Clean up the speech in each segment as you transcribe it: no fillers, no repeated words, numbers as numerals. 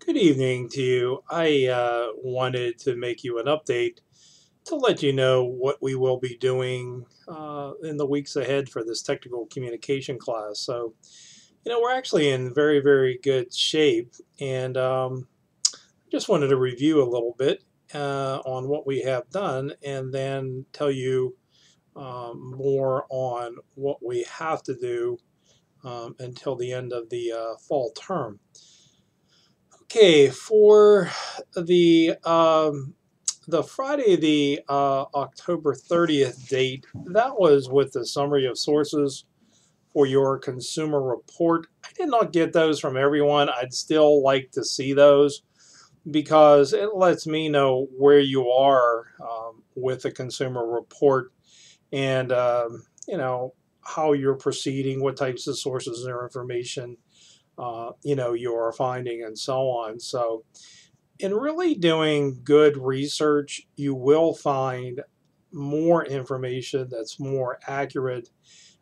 Good evening to you. I wanted to make you an update to let you know what we will be doing in the weeks ahead for this technical communication class. We're actually in very, very good shape, and just wanted to review a little bit on what we have done and then tell you more on what we have to do until the end of the fall term. Okay, for the um, the Friday, the October 30th date, that was with the summary of sources for your consumer report. I did not get those from everyone. I'd still like to see those because it lets me know where you are with the consumer report and, how you're proceeding, what types of sources or information, you are finding and so on. So, in really doing good research, you will find more information that's more accurate.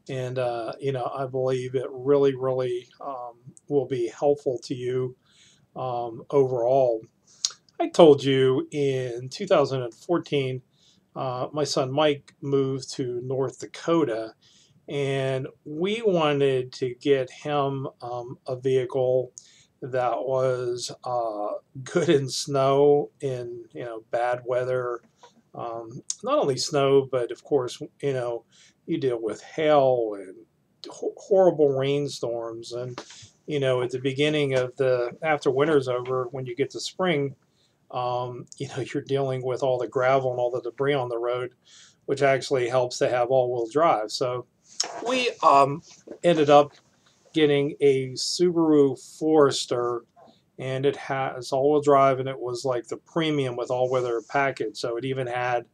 And, I believe it really, really will be helpful to you overall. I told you in 2014, my son Mike moved to North Dakota, and we wanted to get him a vehicle that was good in snow, in bad weather. Not only snow, but of course you deal with hail and horrible rainstorms, and at the beginning of the after winter's over, when you get to spring, you're dealing with all the gravel and all the debris on the road, which actually helps to have all-wheel drive. So we ended up getting a Subaru Forester, and it has all-wheel drive, and it was like the premium with all-weather package. So it even had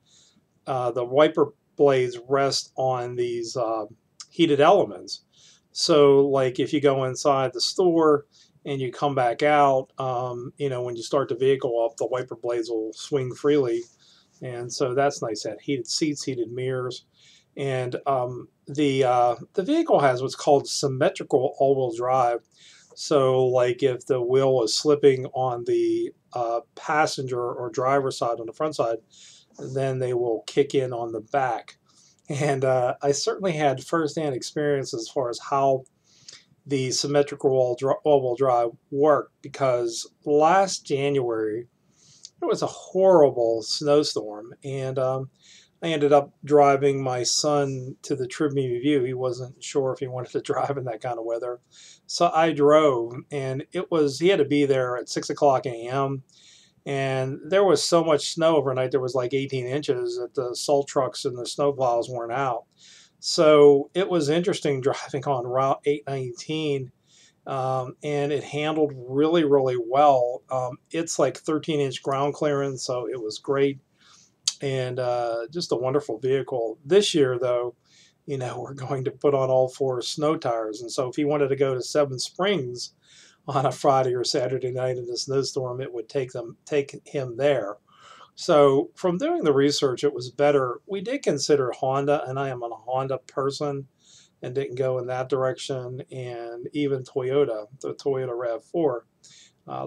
the wiper blades rest on these heated elements. So like if you go inside the store and you come back out, when you start the vehicle up, the wiper blades will swing freely, and so that's nice. That heated seats, heated mirrors, and the vehicle has what's called symmetrical all-wheel drive. So, like if the wheel is slipping on the passenger or driver side on the front side, then they will kick in on the back. And I certainly had firsthand experience as far as how the symmetrical all-wheel drive worked, because last January it was a horrible snowstorm, and I ended up driving my son to the Tribune Review. He wasn't sure if he wanted to drive in that kind of weather, so I drove, and he had to be there at 6 o'clock a.m. And there was so much snow overnight. There was like 18 inches that the salt trucks and the snow plows weren't out. So it was interesting driving on Route 819, and it handled really, really well. It's like 13-inch ground clearance, so it was great, and just a wonderful vehicle. This year, though, we're going to put on all four snow tires, and so if he wanted to go to Seven Springs on a Friday or Saturday night in a snowstorm, it would take him there. So from doing the research, it was better. We did consider Honda, and I am a Honda person and didn't go in that direction. And even Toyota, the Toyota RAV4,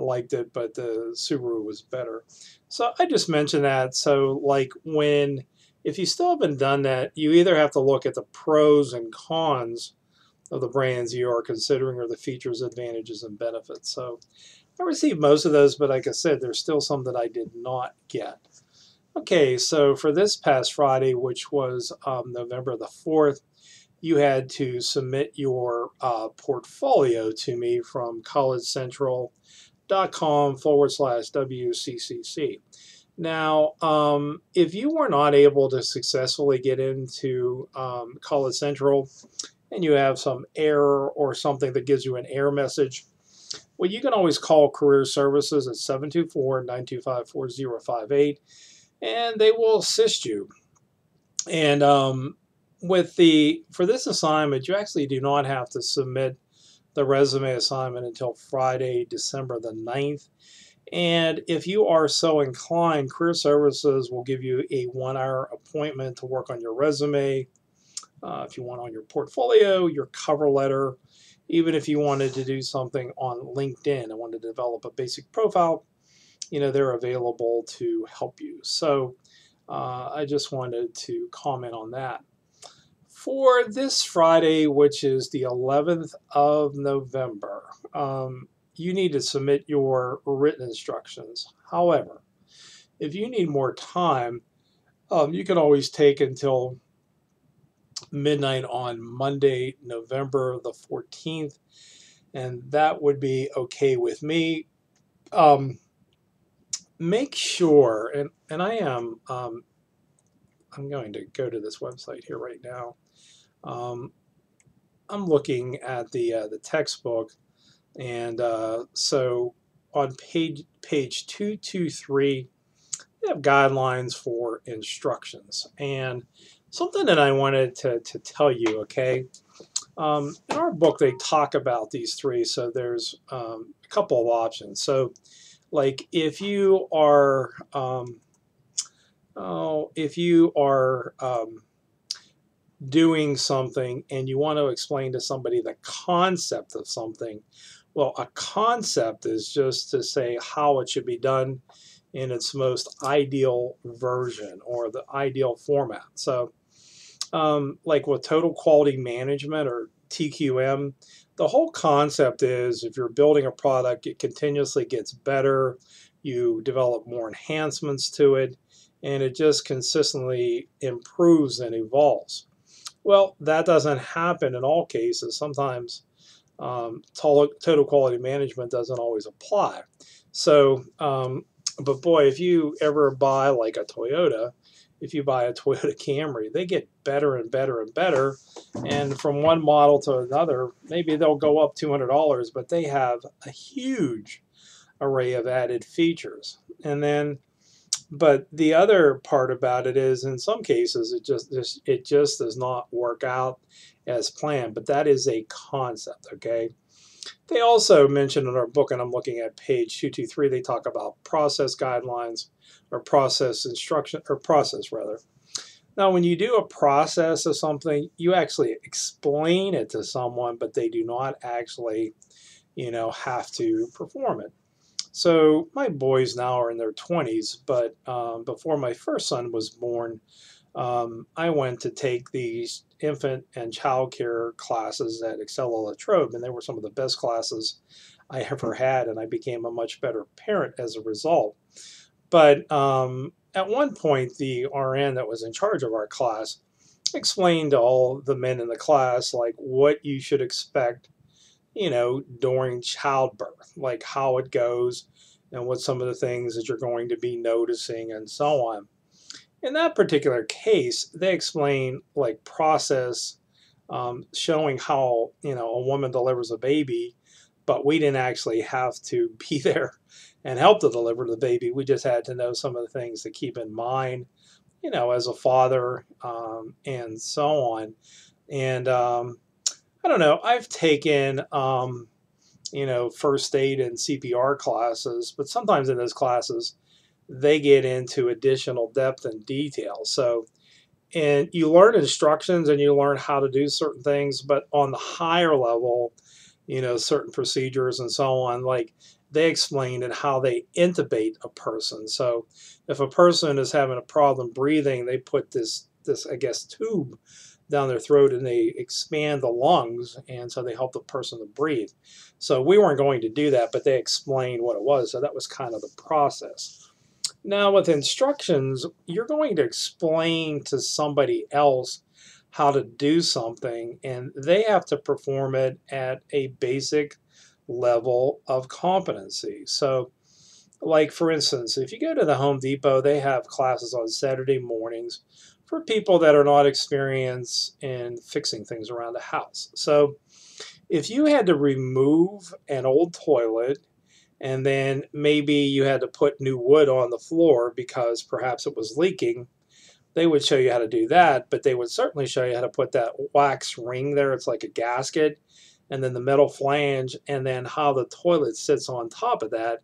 liked it, but the Subaru was better. So I just mentioned that. So like if you still haven't done that, you either have to look at the pros and cons of the brands you are considering, or the features, advantages, and benefits. So I received most of those, but like I said, there's still some that I did not get. Okay, so for this past Friday, which was November the 4th, you had to submit your portfolio to me from collegecentral.com/WCCC. Now, if you were not able to successfully get into College Central and you have some error or something that gives you an error message, well, you can always call Career Services at 724-925-4058, and they will assist you. And for this assignment, you actually do not have to submit the resume assignment until Friday, December the 9th. And if you are so inclined, Career Services will give you a 1-hour appointment to work on your resume. If you want on your portfolio, your cover letter, even if you wanted to do something on LinkedIn and wanted to develop a basic profile, they're available to help you. So I just wanted to comment on that. For this Friday, which is the 11th of November, you need to submit your written instructions. However, if you need more time, you can always take until midnight on Monday, November the 14th, and that would be okay with me. Make sure, and I am, I'm going to go to this website here right now. I'm looking at the textbook, and so on page 223, we have guidelines for instructions, and something that I wanted to tell you. Okay, in our book they talk about these three, so there's a couple of options. So, like if you are doing something and you want to explain to somebody the concept of something, well, a concept is just to say how it should be done in its most ideal version or the ideal format. So, like with total quality management or TQM, the whole concept is if you're building a product, it continuously gets better, you develop more enhancements to it, and it just consistently improves and evolves. Well, that doesn't happen in all cases. Sometimes total quality management doesn't always apply. So, but boy, if you ever buy like a Toyota, if you buy a Toyota Camry, they get better and better and better. And from one model to another, maybe they'll go up $200, but they have a huge array of added features. And then, but the other part about it is, in some cases, it just does not work out as planned. But that is a concept, okay? They also mention in our book, and I'm looking at page 223, they talk about process guidelines or process instruction, or process rather. Now, when you do a process of something, you actually explain it to someone, but they do not actually, have to perform it. So my boys now are in their 20s, but before my first son was born, I went to take these infant and child care classes at Excel La Trobe, and they were some of the best classes I ever had, and I became a much better parent as a result. But at one point, the RN that was in charge of our class explained to all the men in the class like what you should expect, during childbirth, like how it goes and what some of the things that you're going to be noticing and so on. In that particular case, they explain like process, showing how a woman delivers a baby, but we didn't actually have to be there and help to deliver the baby. We just had to know some of the things to keep in mind, as a father, and so on. And I don't know. I've taken first aid and CPR classes, but sometimes in those classes they get into additional depth and detail. So, and you learn instructions and you learn how to do certain things, but on the higher level, certain procedures and so on, like they explain and how they intubate a person. So if a person is having a problem breathing, they put this I guess tube down their throat and they expand the lungs, and so they help the person to breathe. So we weren't going to do that, but they explained what it was. So that was kind of the process. Now, with instructions, you're going to explain to somebody else how to do something, and they have to perform it at a basic level of competency. So, like for instance, if you go to the Home Depot, they have classes on Saturday mornings for people that are not experienced in fixing things around the house. So, if you had to remove an old toilet and then maybe you had to put new wood on the floor because perhaps it was leaking, they would show you how to do that, but they would certainly show you how to put that wax ring there. It's like a gasket, and then the metal flange, and then how the toilet sits on top of that,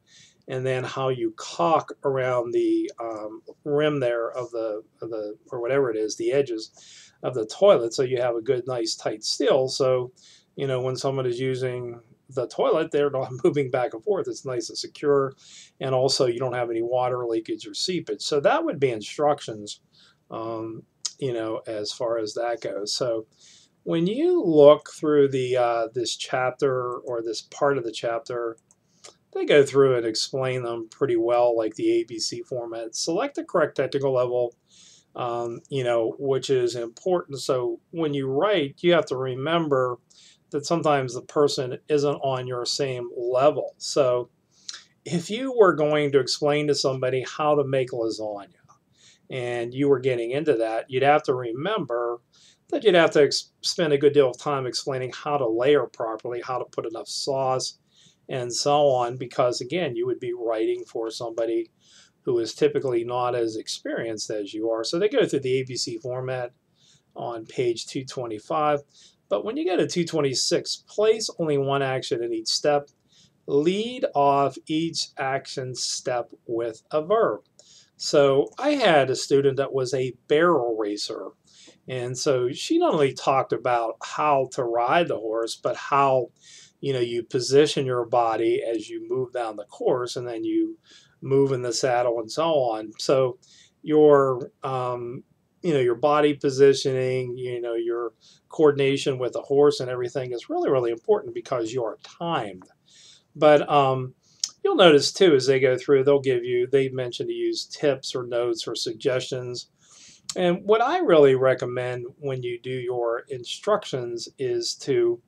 and then how you caulk around the rim there of the or whatever it is, the edges of the toilet, so you have a good, nice, tight seal. So when someone is using the toilet, they're not moving back and forth. It's nice and secure, and also you don't have any water leakage or seepage. So that would be instructions, um, as far as that goes. So when you look through the this chapter or this part of the chapter, they go through and explain them pretty well, like the ABC format. Select the correct technical level, which is important. So when you write, you have to remember that sometimes the person isn't on your same level. So if you were going to explain to somebody how to make lasagna and you were getting into that, you'd have to remember that you'd have to spend a good deal of time explaining how to layer properly, how to put enough sauce, and so on, because again, you would be writing for somebody who is typically not as experienced as you are. So they go through the ABC format on page 225. But when you get to 226, place only one action in each step. Lead off each action step with a verb. So I had a student that was a barrel racer. And so she not only talked about how to ride the horse, but how you position your body as you move down the course, and then you move in the saddle and so on. So your your body positioning, your coordination with the horse and everything is really, really important because you are timed. But you'll notice too, as they go through, they mention to use tips or notes or suggestions. And what I really recommend when you do your instructions is to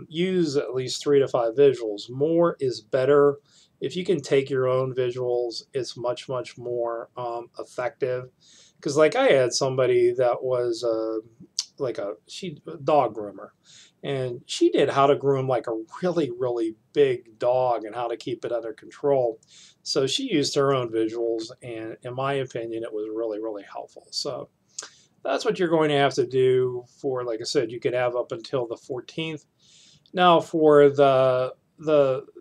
use at least 3 to 5 visuals. More is better. If you can take your own visuals, it's much, much more effective. Because like I had somebody that was a dog groomer, and she did how to groom like a really, really big dog and how to keep it under control. So she used her own visuals, and in my opinion, it was really, really helpful. So that's what you're going to have to do for, like I said, you could have up until the 14th. Now for the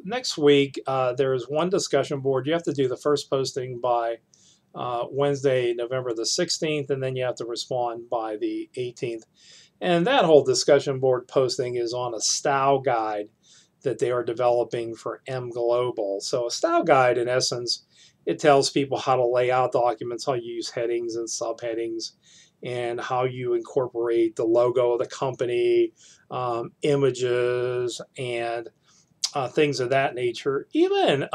next week, there's one discussion board. You have to do the first posting by Wednesday, November the 16th, and then you have to respond by the 18th. And that whole discussion board posting is on a style guide that they are developing for M Global. So a style guide, in essence, it tells people how to lay out documents, how you use headings and subheadings, and how you incorporate the logo of the company, images, and things of that nature. Even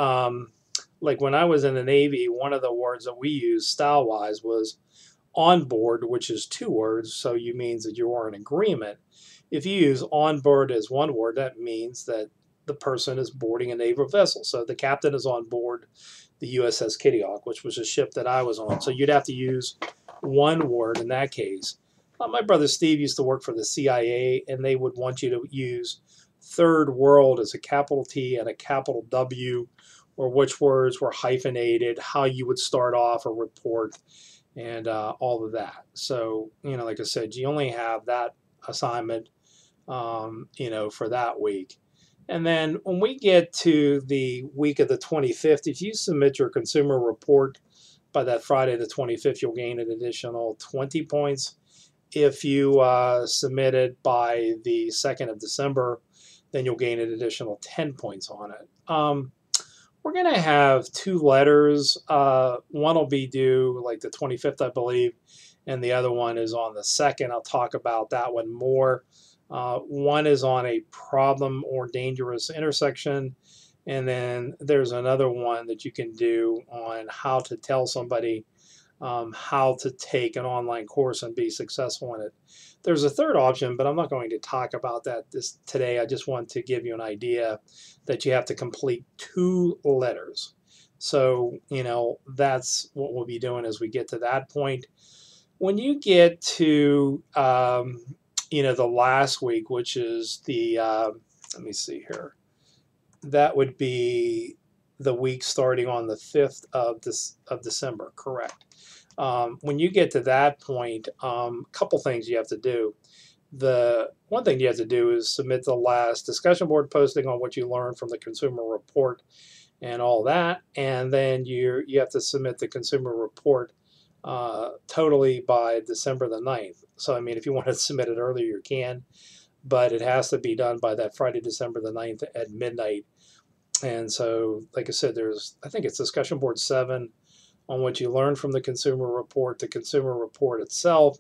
like when I was in the Navy, one of the words that we used style-wise was on board, which is 2 words, so you means that you are in agreement. If you use on board as 1 word, that means that the person is boarding a naval vessel. So the captain is on board the USS Kitty Hawk, which was a ship that I was on. So you'd have to use 1 word in that case. My brother Steve used to work for the CIA, and they would want you to use third world as a capital T and a capital W, or which words were hyphenated, how you would start off a report, and all of that. So, like I said, you only have that assignment, for that week. And then when we get to the week of the 25th, if you submit your consumer report by that Friday the 25th, you'll gain an additional 20 points. If you submit it by the 2nd of December, then you'll gain an additional 10 points on it. We're going to have 2 letters. One will be due like the 25th, I believe, and the other one is on the 2nd. I'll talk about that one more. One is on a problem or dangerous intersection, and then there's another one that you can do on how to tell somebody how to take an online course and be successful in it. There's a third option, but I'm not going to talk about that today. I just want to give you an idea that you have to complete 2 letters. So, that's what we'll be doing as we get to that point. When you get to, the last week, which is the, let me see here, that would be the week starting on the 5th of December, correct? When you get to that point, a couple things you have to do. The one thing you have to do is submit the last discussion board posting on what you learned from the consumer report and all that, and then you have to submit the consumer report totally by December the 9th. So I mean, if you want to submit it earlier, you can. but it has to be done by that Friday, December the 9th at midnight. And so, like I said, I think it's discussion board 7 on what you learned from the consumer report itself.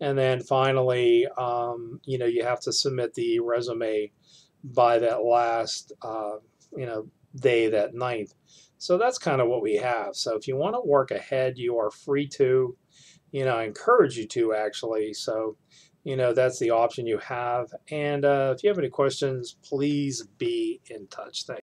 And then finally, you have to submit the resume by that last, day, that 9th. So that's kind of what we have. So if you want to work ahead, you are free to. I encourage you to actually. So, that's the option you have. And if you have any questions, please be in touch. Thanks.